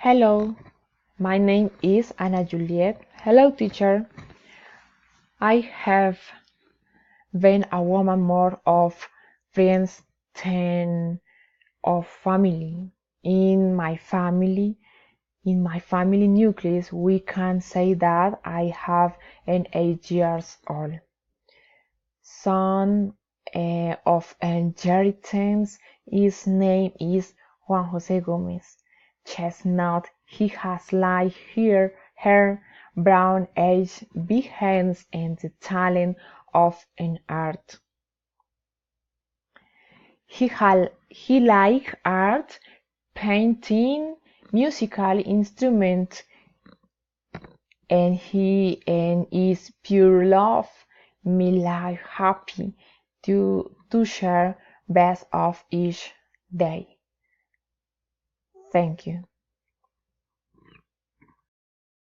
Hello, my name is Ana Juliet. Hello, teacher. I have been a woman more of friends than of family. In my family, in my family nucleus, we can say that I have an 8 years old son of inheritance. His name is Juan Jose Gomez. Chestnut, he has light hair, brown eyes, big hands, and the talent of an art. He like art, painting, musical instrument, and is pure love. Me like happy to share best of each day. Thank you.